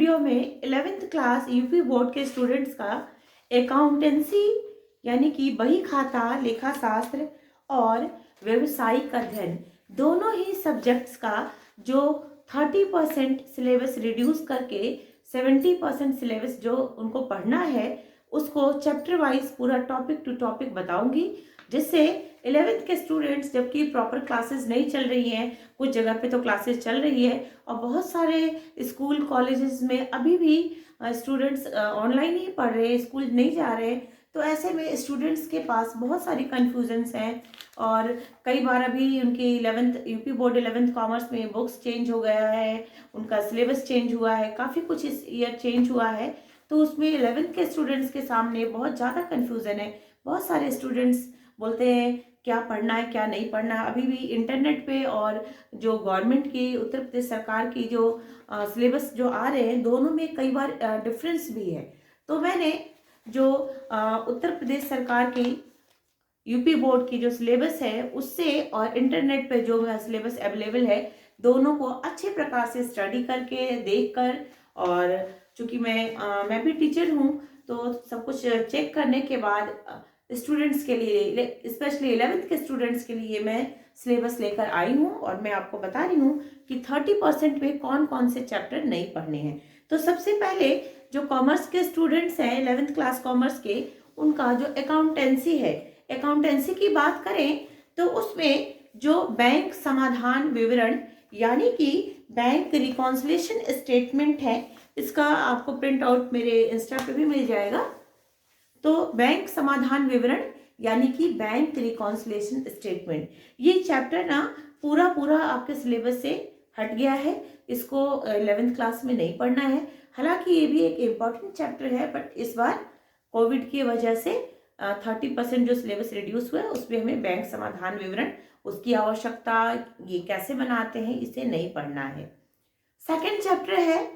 Video में 11th class UP board के students का अकाउंटेंसी यानी कि बही खाता, लेखा शास्त्र और व्यवसायिक अध्ययन दोनों ही सब्जेक्ट्स का जो 30% सिलेबस रिड्यूस करके 70% सिलेबस जो उनको पढ़ना है उसको चैप्टर वाइज पूरा टॉपिक टू टॉपिक बताऊंगी, जिससे 11th के स्टूडेंट्स, जबकि प्रॉपर क्लासेस नहीं चल रही हैं, कुछ जगह पे तो क्लासेस चल रही है और बहुत सारे स्कूल कॉलेजेस में अभी भी स्टूडेंट्स ऑनलाइन ही पढ़ रहे हैं, स्कूल नहीं जा रहे हैं। तो ऐसे में स्टूडेंट्स के पास बहुत सारी कन्फ्यूजन्स हैं और कई बार अभी उनकी 11th UP board 11th commerce में बुक्स चेंज हो गया है, उनका सिलेबस चेंज हुआ है, काफ़ी कुछ इस ईयर चेंज हुआ है। तो उसमें 11th के स्टूडेंट्स के सामने बहुत ज़्यादा कन्फ्यूज़न है। बहुत सारे स्टूडेंट्स बोलते हैं क्या पढ़ना है क्या नहीं पढ़ना है। अभी भी इंटरनेट पे और जो गवर्नमेंट की, उत्तर प्रदेश सरकार की जो सिलेबस जो आ रहे हैं, दोनों में कई बार डिफरेंस भी है। तो मैंने जो उत्तर प्रदेश सरकार की यूपी बोर्ड की जो सिलेबस है उससे और इंटरनेट पे जो सिलेबस अवेलेबल है, दोनों को अच्छे प्रकार से स्टडी करके देखकर, और चूंकि मैं भी टीचर हूँ तो सब कुछ चेक करने के बाद स्टूडेंट्स के लिए, स्पेशली 11th के स्टूडेंट्स के लिए मैं सिलेबस लेकर आई हूँ और मैं आपको बता रही हूँ कि 30% में कौन कौन से चैप्टर नहीं पढ़ने हैं। तो सबसे पहले जो कॉमर्स के स्टूडेंट्स हैं, 11th क्लास कॉमर्स के, उनका जो अकाउंटेंसी है, अकाउंटेंसी की बात करें तो उसमें जो बैंक समाधान विवरण यानी कि बैंक रिकॉन्सिलिएशन स्टेटमेंट है, इसका आपको प्रिंट आउट मेरे इंस्टा पे भी मिल जाएगा। तो बैंक समाधान विवरण यानी कि बैंक रिकॉन्सिलिएशन स्टेटमेंट, ये चैप्टर ना पूरा आपके सिलेबस से हट गया है। इसको 11th क्लास में नहीं पढ़ना है। हालांकि ये भी एक इम्पॉर्टेंट चैप्टर है, बट इस बार कोविड की वजह से 30% जो सिलेबस रिड्यूस हुआ है उसमें हमें बैंक समाधान विवरण, उसकी आवश्यकता, ये कैसे बनाते हैं, इसे नहीं पढ़ना है। सेकेंड चैप्टर है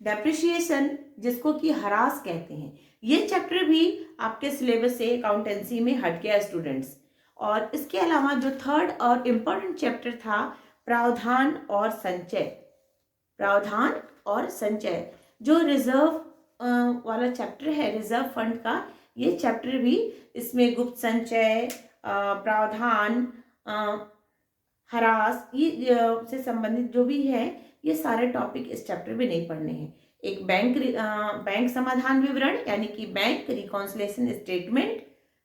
डेप्रिसिएशन, जिसको कि हरास कहते हैं। ये चैप्टर भी आपके सिलेबस से अकाउंटेंसी में हट गया स्टूडेंट्स। और इसके अलावा जो थर्ड और इम्पोर्टेंट चैप्टर था प्रावधान और संचय, प्रावधान और संचय जो रिजर्व वाला चैप्टर है, रिजर्व फंड का, ये चैप्टर भी, इसमें गुप्त संचय, प्रावधान, हरास, ये से संबंधित जो भी है, ये सारे टॉपिक इस चैप्टर में नहीं पढ़ने हैं। एक बैंक समाधान विवरण यानी कि bank reconciliation statement,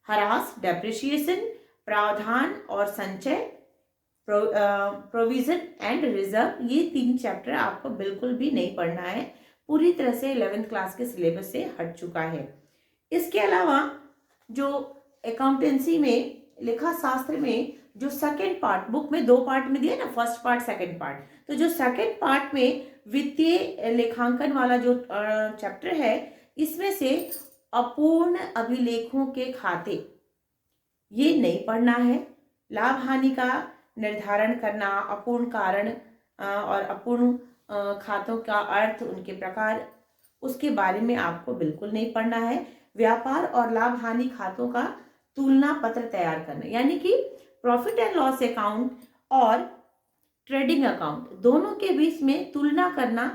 harass, depreciation, प्रावधान और संचय, प्रोविजन एंड रिजर्व, ये 3 चैप्टर आपको बिल्कुल भी नहीं पढ़ना है। पूरी तरह से 11th क्लास के सिलेबस से हट चुका है। इसके अलावा जो अकाउंटेंसी में, लेखा शास्त्र में जो सेकेंड पार्ट, बुक में 2 पार्ट में दिया ना, फर्स्ट पार्ट सेकेंड पार्ट, तो जो सेकेंड पार्ट में वित्तीय लेखांकन वाला जो चैप्टर है, इसमें से अपूर्ण अभिलेखों के खाते, ये नहीं पढ़ना है। लाभ हानि का निर्धारण करना, अपूर्ण कारण और अपूर्ण खातों का अर्थ, उनके प्रकार, उसके बारे में आपको बिल्कुल नहीं पढ़ना है। व्यापार और लाभ हानि खातों का तुलना पत्र तैयार करना, यानी कि प्रॉफिट एंड लॉस अकाउंट और ट्रेडिंग अकाउंट, दोनों के बीच में तुलना करना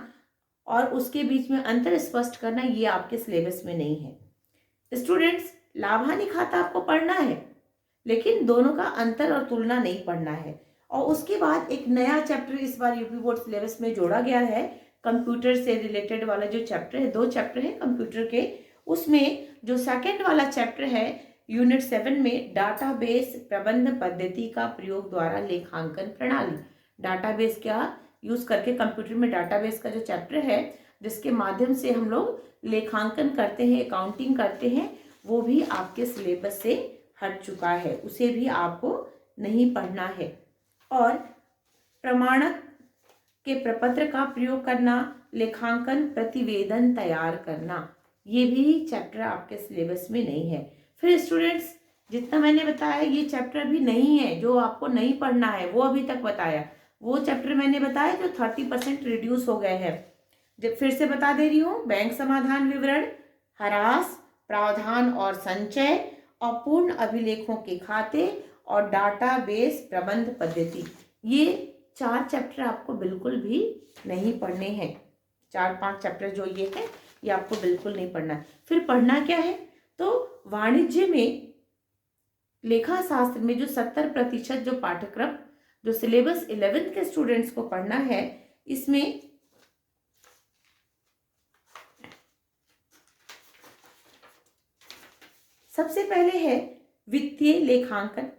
और उसके बीच में अंतर स्पष्ट करना, ये आपके सिलेबस में नहीं है। स्टूडेंट्स, लाभ हानि खाता आपको पढ़ना है, लेकिन दोनों का अंतर और तुलना नहीं पढ़ना है। और उसके बाद एक नया चैप्टर इस बार यूपी बोर्ड सिलेबस में जोड़ा गया है, कंप्यूटर से रिलेटेड वाला जो चैप्टर है, 2 चैप्टर है कंप्यूटर के, उसमें जो सेकेंड वाला चैप्टर है यूनिट 7 में डाटाबेस प्रबंध पद्धति का प्रयोग द्वारा लेखांकन प्रणाली, डाटाबेस क्या यूज करके, कंप्यूटर में डाटाबेस का जो चैप्टर है जिसके माध्यम से हम लोग लेखांकन करते हैं, अकाउंटिंग करते हैं, वो भी आपके सिलेबस से हट चुका है, उसे भी आपको नहीं पढ़ना है। और प्रमाणक के प्रपत्र का प्रयोग करना, लेखांकन प्रतिवेदन तैयार करना, ये भी चैप्टर आपके सिलेबस में नहीं है। फिर स्टूडेंट्स, जितना मैंने बताया ये चैप्टर भी नहीं है जो आपको नहीं पढ़ना है, वो अभी तक बताया, वो चैप्टर मैंने बताया जो 30% रिड्यूस हो गए हैं। जब फिर से बता दे रही हूँ, बैंक समाधान विवरण, हरास, प्रावधान और संचय, अपूर्ण अभिलेखों के खाते और डाटाबेस प्रबंध पद्धति, ये 4 चैप्टर आपको बिल्कुल भी नहीं पढ़ने हैं। 4-5 चैप्टर जो ये है ये आपको बिल्कुल नहीं पढ़ना है। फिर पढ़ना क्या है, तो वाणिज्य में लेखा शास्त्र में जो 70% जो पाठ्यक्रम जो सिलेबस 11th के स्टूडेंट्स को पढ़ना है, इसमें सबसे पहले है वित्तीय लेखांकन,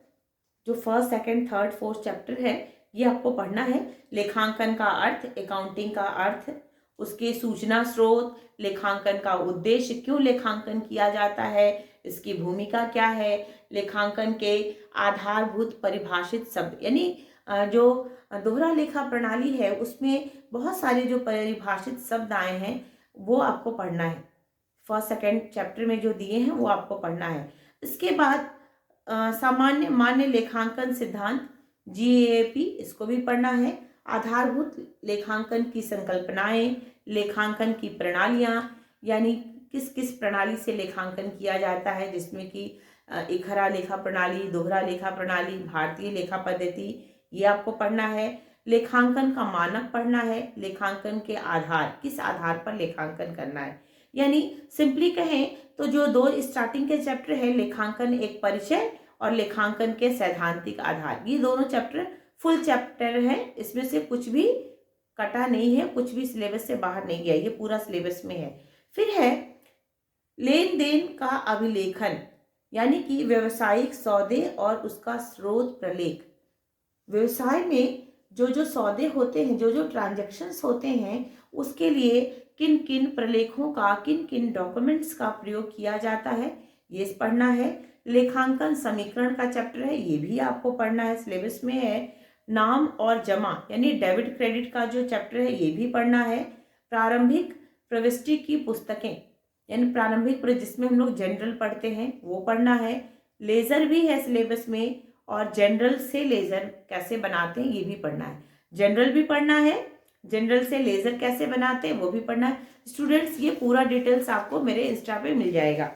जो first, second, third, fourth chapter है ये आपको पढ़ना है। लेखांकन का अर्थ, अकाउंटिंग का अर्थ, उसके सूचना स्रोत, लेखांकन का उद्देश्य, क्यों लेखांकन किया जाता है, इसकी भूमिका क्या है, लेखांकन के आधारभूत परिभाषित शब्द, यानी जो दोहरा लेखा प्रणाली है उसमें बहुत सारे जो परिभाषित शब्द आए हैं वो आपको पढ़ना है। फर्स्ट सेकंड चैप्टर में जो दिए हैं वो आपको पढ़ना है। इसके बाद सामान्य मान्य लेखांकन सिद्धांत, जीएपी, इसको भी पढ़ना है। आधारभूत लेखांकन की संकल्पनाएं, लेखांकन की प्रणालियां, यानी किस किस प्रणाली से लेखांकन किया जाता है, जिसमें कि इकहरा लेखा प्रणाली, दोहरा लेखा प्रणाली, भारतीय लेखा पद्धति, ये आपको पढ़ना है। लेखांकन का मानक पढ़ना है। लेखांकन के आधार, किस आधार पर लेखांकन करना है, यानी सिंपली कहें तो जो 2 स्टार्टिंग के चैप्टर है, लेखांकन एक परिचय और लेखांकन के सैद्धांतिक आधार, ये दोनों चैप्टर फुल चैप्टर है, इसमें से कुछ भी कटा नहीं है, कुछ भी सिलेबस से बाहर नहीं गया, ये पूरा सिलेबस में है। फिर है लेन देन का अभिलेखन, यानी कि व्यवसायिक सौदे और उसका स्रोत प्रलेख। व्यवसाय में जो जो सौदे होते हैं, जो जो ट्रांजैक्शंस होते हैं, उसके लिए किन किन प्रलेखों का, किन किन डॉक्यूमेंट्स का प्रयोग किया जाता है, ये पढ़ना है। लेखांकन समीकरण का चैप्टर है, ये भी आपको पढ़ना है, सिलेबस में है। नाम और जमा, यानी डेबिट क्रेडिट का जो चैप्टर है ये भी पढ़ना है। प्रारंभिक प्रविष्टि की पुस्तकें, यानी प्रारंभिक जिसमें हम लोग जनरल पढ़ते हैं वो पढ़ना है। लेजर भी है सिलेबस में, और जनरल से लेजर कैसे बनाते हैं ये भी पढ़ना है। जनरल भी पढ़ना है, जनरल से लेजर कैसे बनाते हैं वो भी पढ़ना है। स्टूडेंट्स, ये पूरा डिटेल्स आपको मेरे इंस्टा पे मिल जाएगा।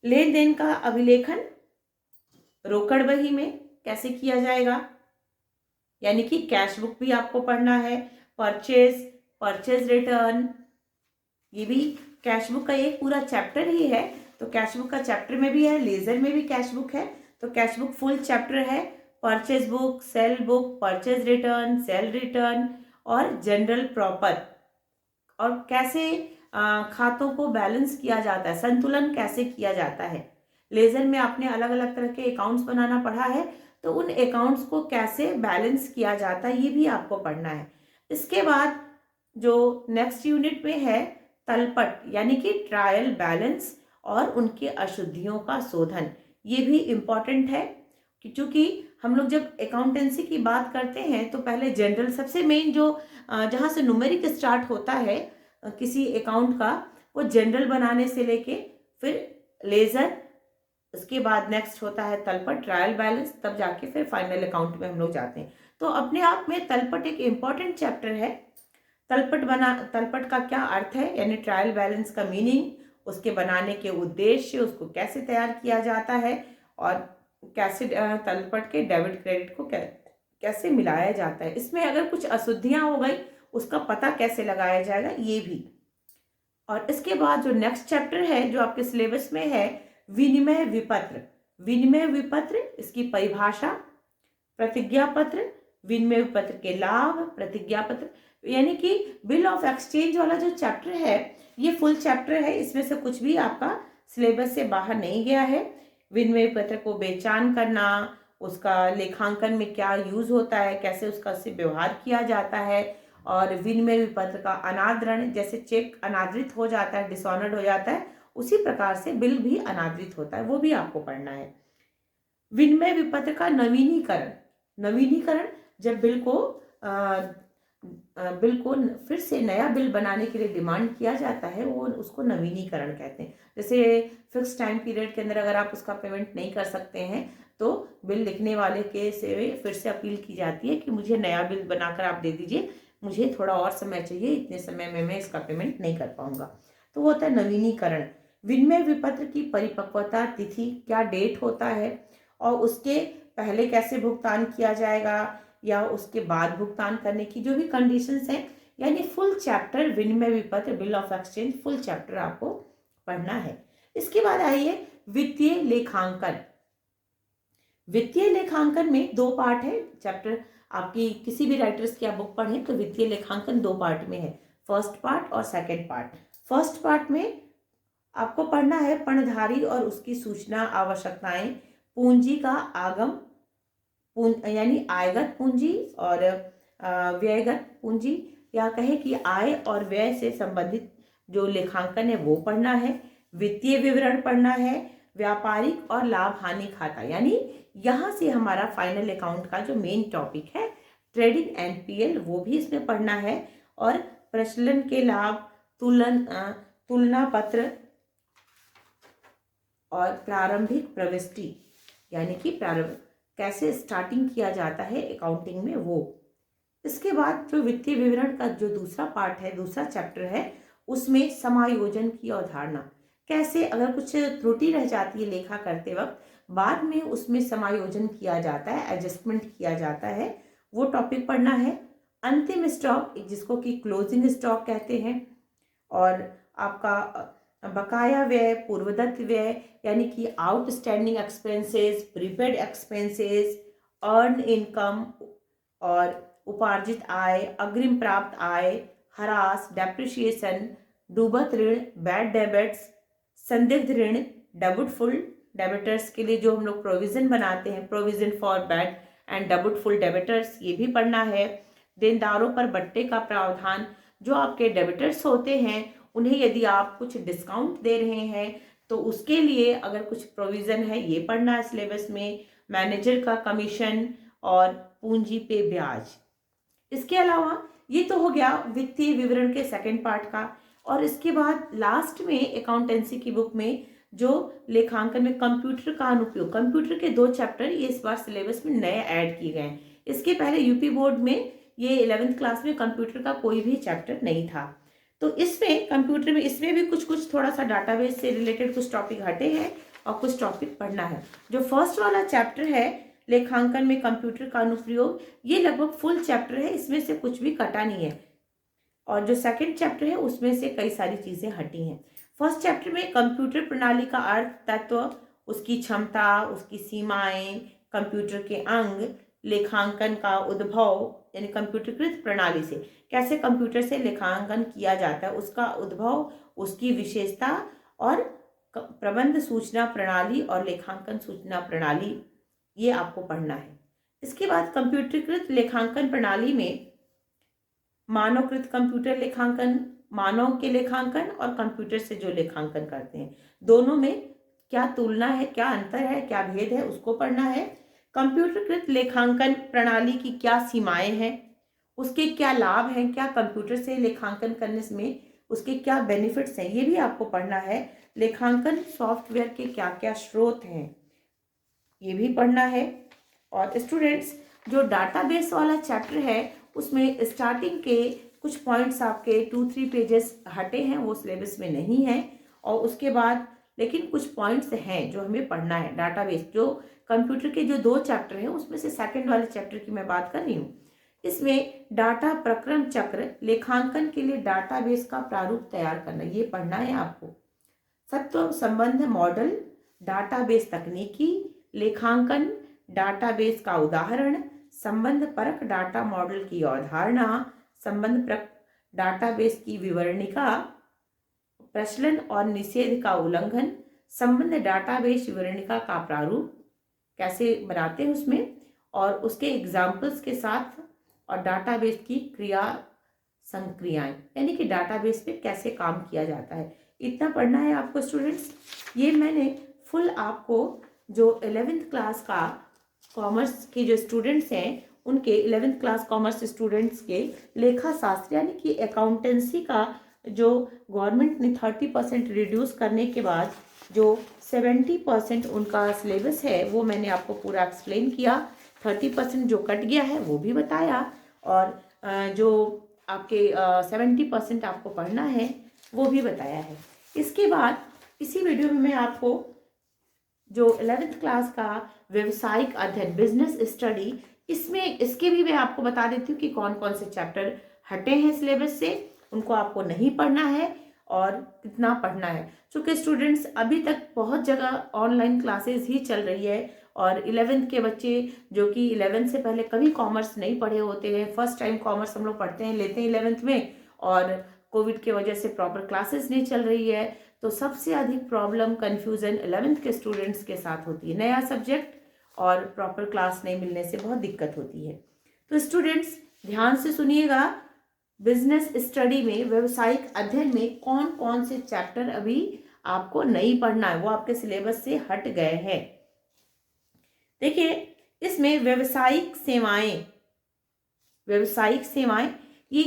लेन देन का अभिलेखन रोकड़ बही में कैसे किया जाएगा, यानी कि कैश बुक भी आपको पढ़ना है। परचेज रिटर्न, ये भी कैश बुक का एक पूरा चैप्टर ही है, तो कैश बुक का चैप्टर में भी है, लेजर में भी कैश बुक है, तो कैश बुक फुल चैप्टर है। Purchase book, cell book, purchase return, cell return और जनरल प्रॉपर, और कैसे खातों को बैलेंस किया जाता है, संतुलन कैसे किया जाता है। लेजर में आपने अलग अलग तरह के अकाउंट्स बनाना पढ़ा है, तो उन अकाउंट्स को कैसे बैलेंस किया जाता है ये भी आपको पढ़ना है। इसके बाद जो नेक्स्ट यूनिट में है तलपट, यानी कि ट्रायल बैलेंस और उनके अशुद्धियों का शोधन, ये भी इम्पॉर्टेंट है, क्योंकि हम लोग जब अकाउंटेंसी की बात करते हैं तो पहले जनरल, सबसे मेन जो जहाँ से न्यूमेरिक स्टार्ट होता है किसी अकाउंट का, वो जनरल बनाने से लेके फिर लेजर, उसके बाद नेक्स्ट होता है तलपट, ट्रायल बैलेंस, तब जाके फिर फाइनल अकाउंट में हम लोग जाते हैं। तो अपने आप में तलपट एक इम्पॉर्टेंट चैप्टर है। तलपट का क्या अर्थ है, यानी ट्रायल बैलेंस का मीनिंग, उसके बनाने के उद्देश्य, उसको कैसे तैयार किया जाता है, और कैसे तलपट के डेबिट क्रेडिट को कैसे मिलाया जाता है, इसमें अगर कुछ अशुद्धियां हो गई उसका पता कैसे लगाया जाएगा, ये भी। और इसके बाद जो नेक्स्ट चैप्टर है जो आपके सिलेबस में है, विनिमय विपत्र। विनिमय विपत्र, इसकी परिभाषा, प्रतिज्ञा पत्र, विनिमय विपत्र के लाभ, प्रतिज्ञा पत्र, यानी कि बिल ऑफ एक्सचेंज वाला जो चैप्टर है ये फुल चैप्टर है, इसमें से कुछ भी आपका सिलेबस से बाहर नहीं गया है। विनिमय पत्र को बेचान करना, उसका लेखांकन में क्या यूज होता है, कैसे उसका से व्यवहार किया जाता है, और विनिमय विपत्र का अनादरण, जैसे चेक अनादृत हो जाता है, डिसऑनर्ड हो जाता है, उसी प्रकार से बिल भी अनादृत होता है, वो भी आपको पढ़ना है। विनिमय विपत्र का नवीनीकरण, नवीनीकरण जब बिल को फिर से नया बिल बनाने के लिए डिमांड किया जाता है, वो उसको नवीनीकरण कहते हैं। जैसे फिक्स टाइम पीरियड के अंदर अगर आप उसका पेमेंट नहीं कर सकते हैं तो बिल लिखने वाले के से फिर से अपील की जाती है कि मुझे नया बिल बनाकर आप दे दीजिए, मुझे थोड़ा और समय चाहिए, इतने समय में मैं इसका पेमेंट नहीं कर पाऊंगा, तो वो होता है नवीनीकरण। विनिमय विपत्र की परिपक्वता तिथि, क्या डेट होता है, और उसके पहले कैसे भुगतान किया जाएगा या उसके बाद भुगतान करने की जो भी कंडीशंस हैं, यानी फुल चैप्टर विनिमय विपत्र, bill of exchange, full chapter आपको पढ़ना है। इसके बाद आइए वित्तीय लेखांकन। वित्तीय लेखांकन में 2 पार्ट है चैप्टर। आपकी किसी भी राइटर्स की आप बुक पढ़ें तो वित्तीय लेखांकन 2 पार्ट में है, फर्स्ट पार्ट और सेकंड पार्ट। फर्स्ट पार्ट में आपको पढ़ना है पणधारी और उसकी सूचना आवश्यकताएं, पूंजी का आगम यानी आयगत पूंजी और व्ययगत पूंजी, या कहे कि आय और व्यय से संबंधित जो लेखांकन है वो पढ़ना है। वित्तीय विवरण पढ़ना है, व्यापारिक और लाभ हानि खाता, यानी यहाँ से हमारा फाइनल अकाउंट का जो मेन टॉपिक है ट्रेडिंग एनपीएल वो भी इसमें पढ़ना है। और प्रचलन के लाभ, तुलना पत्र और प्रारंभिक प्रविष्टि, यानी कि प्रारंभ कैसे स्टार्टिंग किया जाता है अकाउंटिंग में वो। इसके बाद जो वित्तीय विवरण का जो दूसरा पार्ट है, दूसरा चैप्टर है, उसमें समायोजन की अवधारणा, कैसे अगर कुछ त्रुटि रह जाती है लेखा करते वक्त, बाद में उसमें समायोजन किया जाता है, एडजस्टमेंट किया जाता है, वो टॉपिक पढ़ना है। अंतिम स्टॉक जिसको कि क्लोजिंग स्टॉक कहते हैं, और आपका बकाया व्यय, पूर्वदत्त व्यय यानी कि outstanding expenses, prepaid expenses, earn income और उपार्जित आय, अग्रिम प्राप्त आय, हरास, डेप्रिसिएशन, डूबत ऋण, बैड डेबिट्स, संदिग्ध ऋण, डाउटफुल डेबिटर्स के लिए जो हम लोग प्रोविजन बनाते हैं, provision for bad and doubtful debtors, ये भी पढ़ना है। देनदारों पर बट्टे का प्रावधान, जो आपके डेबिटर्स होते हैं उन्हें यदि आप कुछ डिस्काउंट दे रहे हैं तो उसके लिए अगर कुछ प्रोविजन है ये पढ़ना है सिलेबस में। मैनेजर का कमीशन और पूंजी पे ब्याज। इसके अलावा ये तो हो गया वित्तीय विवरण के सेकंड पार्ट का। और इसके बाद लास्ट में अकाउंटेंसी की बुक में जो लेखांकन में कंप्यूटर का अनुप्रयोग, कंप्यूटर के 2 चैप्टर ये इस बार सिलेबस में नए ऐड किए गए हैं। इसके पहले यूपी बोर्ड में ये 11th क्लास में कंप्यूटर का कोई भी चैप्टर नहीं था। तो इसमें कंप्यूटर में इसमें भी कुछ थोड़ा सा डाटाबेस से रिलेटेड कुछ टॉपिक हटे हैं और कुछ टॉपिक पढ़ना है। जो फर्स्ट वाला चैप्टर है लेखांकन में कंप्यूटर का अनुप्रयोग, ये लगभग फुल चैप्टर है, इसमें से कुछ भी कटा नहीं है। और जो सेकंड चैप्टर है उसमें से कई सारी चीजें हटी हैं। फर्स्ट चैप्टर में कंप्यूटर प्रणाली का अर्थ, तत्व, उसकी क्षमता, उसकी सीमाएं, कंप्यूटर के अंग, लेखांकन का उद्भव यानी कंप्यूटरकृत प्रणाली से कैसे कंप्यूटर से लेखांकन किया जाता है, उसका उद्भव, उसकी विशेषता, और प्रबंध सूचना प्रणाली और लेखांकन सूचना प्रणाली, ये आपको पढ़ना है। इसके बाद कंप्यूटरकृत लेखांकन प्रणाली में मानवकृत कंप्यूटर लेखांकन, मानव के लेखांकन और कंप्यूटर से जो लेखांकन करते हैं, दोनों में क्या तुलना है, क्या अंतर है, क्या भेद है, उसको पढ़ना है। कंप्यूटरकृत लेखांकन प्रणाली की क्या सीमाएं हैं, उसके क्या लाभ हैं, क्या कंप्यूटर से लेखांकन करने में उसके क्या बेनिफिट्स हैं, ये भी आपको पढ़ना है। लेखांकन सॉफ्टवेयर के क्या क्या स्रोत हैं, ये भी पढ़ना है। और स्टूडेंट्स जो डाटाबेस वाला चैप्टर है उसमें स्टार्टिंग के कुछ पॉइंट्स आपके 2-3 पेजेस हटे हैं, वो सिलेबस में नहीं है। और उसके बाद लेकिन कुछ पॉइंट्स हैं जो हमें पढ़ना है। डाटाबेस जो कंप्यूटर के जो 2 चैप्टर हैं उसमें से सेकंड वाले चैप्टर की मैं बात कर रही हूँ। इसमें डाटा प्रक्रम चक्र, लेखांकन के लिए डाटाबेस का प्रारूप तैयार करना, ये पढ़ना है आपको। सत्व संबंध मॉडल, डाटाबेस तकनीकी, लेखांकन डाटाबेस का उदाहरण, संबंध परक डाटा मॉडल की अवधारणा, संबंध परक डाटाबेस की विवरणिका, प्रचलन और निषेध का उल्लंघन, संबंध डाटाबेस विवरणिका का प्रारूप कैसे बनाते हैं उसमें, और उसके एग्जाम्पल्स के साथ, और डाटाबेस की क्रिया संक्रियाएं यानी कि डाटाबेस पे कैसे काम किया जाता है, इतना पढ़ना है आपको स्टूडेंट्स। ये मैंने फुल आपको जो 11th क्लास का कॉमर्स के जो स्टूडेंट्स हैं उनके 11th क्लास कॉमर्स स्टूडेंट्स के लेखा शास्त्र यानी कि अकाउंटेंसी का जो गवर्नमेंट ने 30% रिड्यूस करने के बाद जो 70% उनका सिलेबस है वो मैंने आपको पूरा एक्सप्लेन किया। 30% जो कट गया है वो भी बताया, और जो आपके 70% आपको पढ़ना है वो भी बताया है। इसके बाद इसी वीडियो में मैं आपको जो 11th क्लास का व्यवसायिक अध्ययन, बिजनेस स्टडी, इसमें इसके भी मैं आपको बता देती हूँ कि कौन कौन से चैप्टर हटे हैं सिलेबस से, उनको आपको नहीं पढ़ना है और कितना पढ़ना है। चूँकि स्टूडेंट्स अभी तक बहुत जगह ऑनलाइन क्लासेस ही चल रही है और 11th के बच्चे जो कि 11th से पहले कभी कॉमर्स नहीं पढ़े होते हैं, फर्स्ट टाइम कॉमर्स हम लोग पढ़ते हैं, लेते हैं 11th में, और कोविड के वजह से प्रॉपर क्लासेस नहीं चल रही है, तो सबसे अधिक प्रॉब्लम कन्फ्यूज़न 11th के स्टूडेंट्स के साथ होती है। नया सब्जेक्ट और प्रॉपर क्लास नहीं मिलने से बहुत दिक्कत होती है। तो स्टूडेंट्स ध्यान से सुनिएगा, बिजनेस स्टडी में, व्यवसायिक अध्ययन में कौन कौन से चैप्टर अभी आपको नहीं पढ़ना है, वो आपके सिलेबस से हट गए हैं। देखिए, इसमें व्यवसायिक सेवाएं ये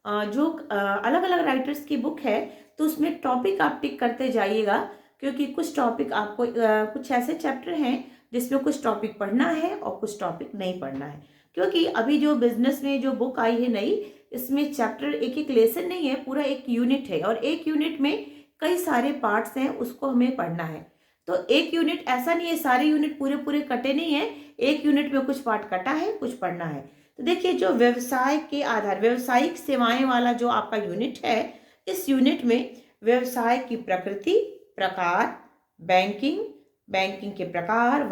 जो अलग अलग राइटर्स की बुक है, तो उसमें टॉपिक आप टिक करते जाइएगा, क्योंकि कुछ टॉपिक आपको कुछ ऐसे चैप्टर हैं जिसमें कुछ टॉपिक पढ़ना है और कुछ टॉपिक नहीं पढ़ना है। क्योंकि अभी जो बिजनेस में जो बुक आई है नई, इसमें चैप्टर एक एक लेसन नहीं है, पूरा एक यूनिट है, और एक यूनिट में कई सारे पार्ट्स हैं, उसको हमें पढ़ना है। तो एक यूनिट ऐसा नहीं है, सारे यूनिट पूरे पूरे कटे नहीं है, एक यूनिट में कुछ पार्ट कटा है, कुछ पढ़ना है। तो देखिए, जो व्यवसाय के आधार, व्यवसायिक सेवाएं वाला जो आपका यूनिट है, इस यूनिट में व्यवसाय की प्रकृति, प्रकार, बैंकिंग के प्रकार,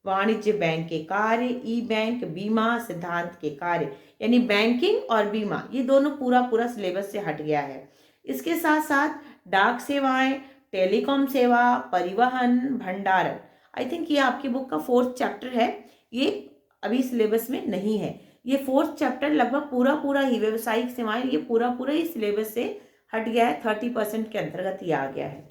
वाणिज्य बैंक के कार्य, ई बैंक, बीमा, सिद्धांत के कार्य, यानी बैंकिंग और बीमा ये दोनों पूरा सिलेबस से हट गया है। इसके साथ साथ डाक सेवाएं, टेलीकॉम सेवा, परिवहन, भंडारण, आई थिंक ये आपकी बुक का 4th चैप्टर है, ये अभी सिलेबस में नहीं है। ये 4th चैप्टर लगभग पूरा ही व्यवसायिक सेवाएं, ये पूरा ही सिलेबस से हट गया है, 30% के अंतर्गत ये आ गया है।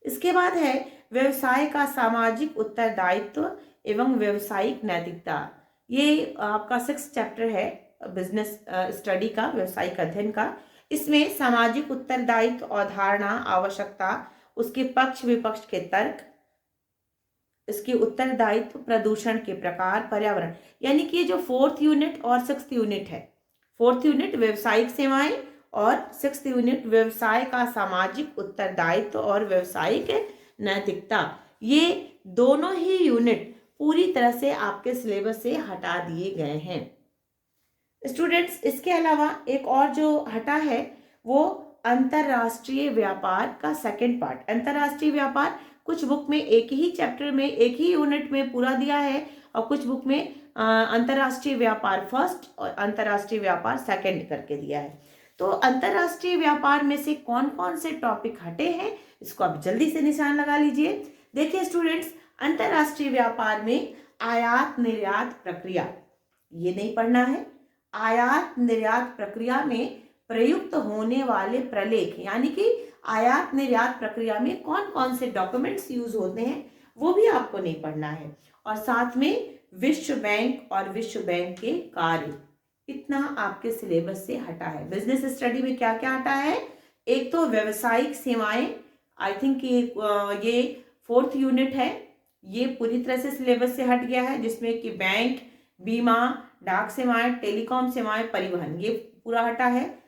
इसके बाद है व्यवसाय का सामाजिक उत्तरदायित्व एवं व्यवसायिक नैतिकता, ये आपका 6th चैप्टर है बिजनेस स्टडी का, व्यवसायिक अध्ययन का। इसमें सामाजिक उत्तरदायित्व, अवधारणा, आवश्यकता, उसके पक्ष विपक्ष के तर्क, इसके उत्तरदायित्व, प्रदूषण के प्रकार, पर्यावरण, यानी कि ये जो 4th यूनिट और 6th यूनिट है, 4th यूनिट व्यवसायिक सेवाएं और 6th यूनिट व्यवसाय का सामाजिक उत्तरदायित्व और व्यवसायिक नैतिकता, ये दोनों ही यूनिट पूरी तरह से आपके सिलेबस से हटा दिए गए हैं। स्टूडेंट्स, इसके अलावा एक और जो हटा है वो अंतरराष्ट्रीय व्यापार का 2nd पार्ट। अंतरराष्ट्रीय व्यापार कुछ बुक में एक ही चैप्टर में, एक ही यूनिट में पूरा दिया है, और कुछ बुक में अंतरराष्ट्रीय व्यापार 1st और अंतरराष्ट्रीय व्यापार 2nd करके दिया है। तो अंतरराष्ट्रीय व्यापार में से कौन कौन से टॉपिक हटे हैं, इसको आप जल्दी से निशान लगा लीजिए। देखिए स्टूडेंट्स, अंतरराष्ट्रीय व्यापार में आयात निर्यात प्रक्रिया, ये नहीं पढ़ना है। आयात निर्यात प्रक्रिया में प्रयुक्त होने वाले प्रलेख, यानी कि आयात निर्यात प्रक्रिया में कौन कौन से डॉक्यूमेंट्स यूज होते हैं, वो भी आपको नहीं पढ़ना है। और साथ में विश्व बैंक और विश्व बैंक के कार्य, इतना आपके सिलेबस से हटा है। बिजनेस स्टडी में क्या क्या हटा है, एक तो व्यवसायिक सेवाएं, आई थिंक ये 4th यूनिट है, ये पूरी तरह से सिलेबस से हट गया है, जिसमें कि बैंक, बीमा, डाक सेवाएं, टेलीकॉम सेवाएं, परिवहन, ये पूरा हटा है।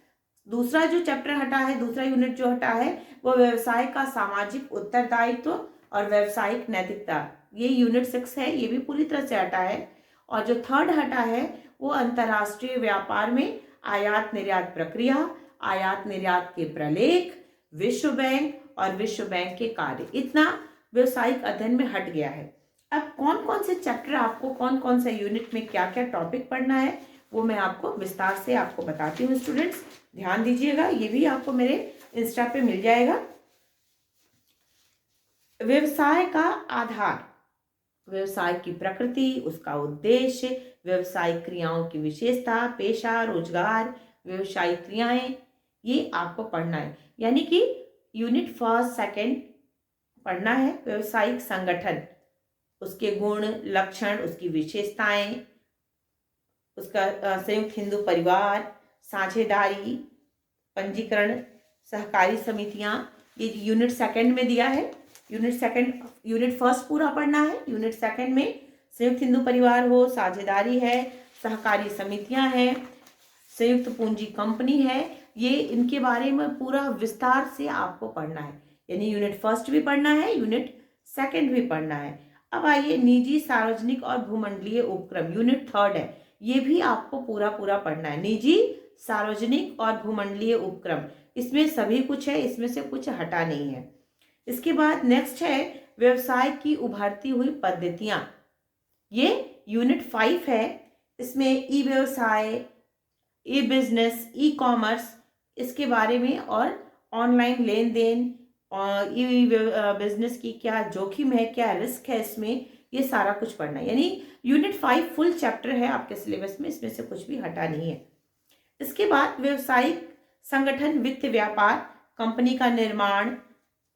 दूसरा जो चैप्टर हटा है, दूसरा यूनिट जो हटा है, वो व्यवसाय का सामाजिक उत्तरदायित्व और व्यवसायिक नैतिकता, ये यूनिट 6 है, ये भी पूरी तरह से हटा है। और जो 3rd हटा है वो अंतरराष्ट्रीय व्यापार में आयात निर्यात प्रक्रिया, आयात निर्यात के प्रलेख, विश्व बैंक और विश्व बैंक के कार्य, इतना व्यवसायिक अध्ययन में हट गया है। अब कौन कौन से चैप्टर आपको, कौन कौन से यूनिट में क्या क्या टॉपिक पढ़ना है, वो मैं आपको विस्तार से आपको बताती हूँ। स्टूडेंट्स ध्यान दीजिएगा, ये भी आपको मेरे इंस्टा पे मिल जाएगा। व्यवसाय का आधार, व्यवसाय की प्रकृति, उसका उद्देश्य, व्यवसायिक क्रियाओं की विशेषता, पेशा, रोजगार, व्यवसायिक क्रियाएं, ये आपको पढ़ना है। यानी कि यूनिट 1st 2nd पढ़ना है। व्यवसायिक संगठन, उसके गुण, लक्षण, उसकी विशेषताएं, उसका संयुक्त हिंदू परिवार, साझेदारी, पंजीकरण, सहकारी समितियां, ये यूनिट 2nd में दिया है। यूनिट 1st पूरा पढ़ना है। यूनिट 2nd में संयुक्त हिंदू परिवार हो, साझेदारी है, सहकारी समितियां हैं, संयुक्त पूंजी कंपनी है, ये इनके बारे में पूरा विस्तार से आपको पढ़ना है। यानी यूनिट 1st भी पढ़ना है, यूनिट 2nd भी पढ़ना है। अब आइए निजी, सार्वजनिक और भूमंडलीय उपक्रम, यूनिट 3rd है, ये भी आपको पूरा पढ़ना है। निजी, सार्वजनिक और भूमंडलीय उपक्रम, इसमें सभी कुछ है, इसमें से कुछ हटा नहीं है। इसके बाद नेक्स्ट है व्यवसाय की उभरती हुई पद्धतियां, ये यूनिट 5 है। इसमें ई व्यवसाय, ई बिजनेस, ई कॉमर्स, इसके बारे में और ऑनलाइन लेन देन और ई बिजनेस की क्या जोखिम है, क्या रिस्क है इसमें, ये सारा कुछ पढ़ना है। यानी यूनिट 5 फुल चैप्टर है आपके सिलेबस में, इसमें से कुछ भी हटा नहीं है। इसके बाद व्यवसायिक संगठन, वित्त, व्यापार, कंपनी का निर्माण,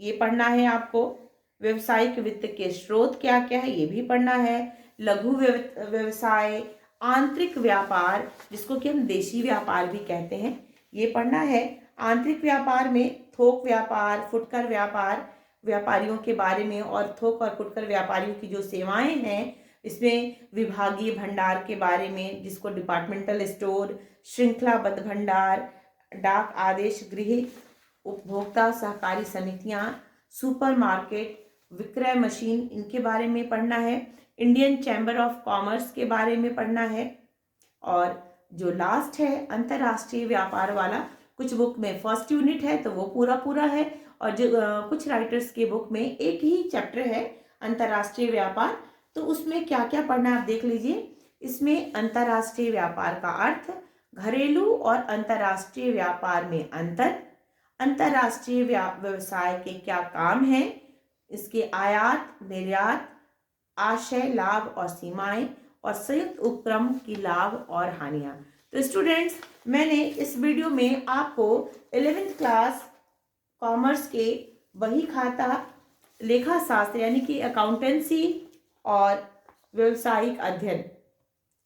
ये पढ़ना है आपको। व्यवसायिक वित्त के स्रोत क्या क्या है, ये भी पढ़ना है। लघु व्यवसाय, आंतरिक व्यापार, जिसको कि हम देशी व्यापार भी कहते हैं, ये पढ़ना है। आंतरिक व्यापार में थोक व्यापार, फुटकर व्यापार, व्यापारियों के बारे में, और थोक और फुटकर व्यापारियों की जो सेवाएं हैं, इसमें विभागीय भंडार के बारे में, जिसको डिपार्टमेंटल स्टोर, श्रृंखलाबद्ध भंडार, डाक आदेश गृह, उपभोक्ता सहकारी समितियां, सुपरमार्केट, विक्रय मशीन, इनके बारे में पढ़ना है। इंडियन चैम्बर ऑफ कॉमर्स के बारे में पढ़ना है। और जो लास्ट है अंतर्राष्ट्रीय व्यापार वाला, कुछ बुक में फर्स्ट यूनिट है तो वो पूरा पूरा है, और जो कुछ राइटर्स के बुक में एक ही चैप्टर है अंतर्राष्ट्रीय व्यापार, तो उसमें क्या क्या पढ़ना है आप देख लीजिए। इसमें अंतर्राष्ट्रीय व्यापार का अर्थ, घरेलू और अंतर्राष्ट्रीय व्यापार में अंतर, अंतर्राष्ट्रीय व्यवसाय के क्या काम हैं, इसके आयात निर्यात, आशय, लाभ और सीमाएं, और संयुक्त उपक्रम की लाभ और हानियां। तो स्टूडेंट्स, मैंने इस वीडियो में आपको 11th क्लास कॉमर्स के बही खाता, लेखा शास्त्र यानी कि अकाउंटेंसी और व्यवसायिक अध्ययन,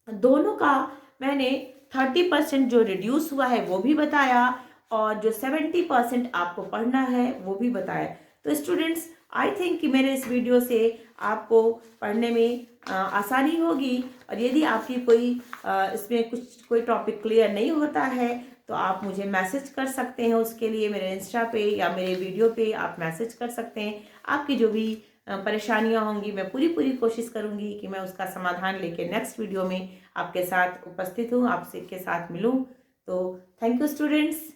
दोनों का मैंने 30% जो रिड्यूस हुआ है वो भी बताया, और जो 70% आपको पढ़ना है वो भी बताया। तो स्टूडेंट्स, आई थिंक कि मेरे इस वीडियो से आपको पढ़ने में आसानी होगी, और यदि आपकी कोई इसमें कोई टॉपिक क्लियर नहीं होता है तो आप मुझे मैसेज कर सकते हैं। उसके लिए मेरे इंस्टा पे या मेरे वीडियो पे आप मैसेज कर सकते हैं। आपकी जो भी परेशानियां होंगी, मैं पूरी कोशिश करूंगी कि मैं उसका समाधान लेके नेक्स्ट वीडियो में आपके साथ उपस्थित हूँ, आपसे के साथ मिलूँ। तो थैंक यू स्टूडेंट्स।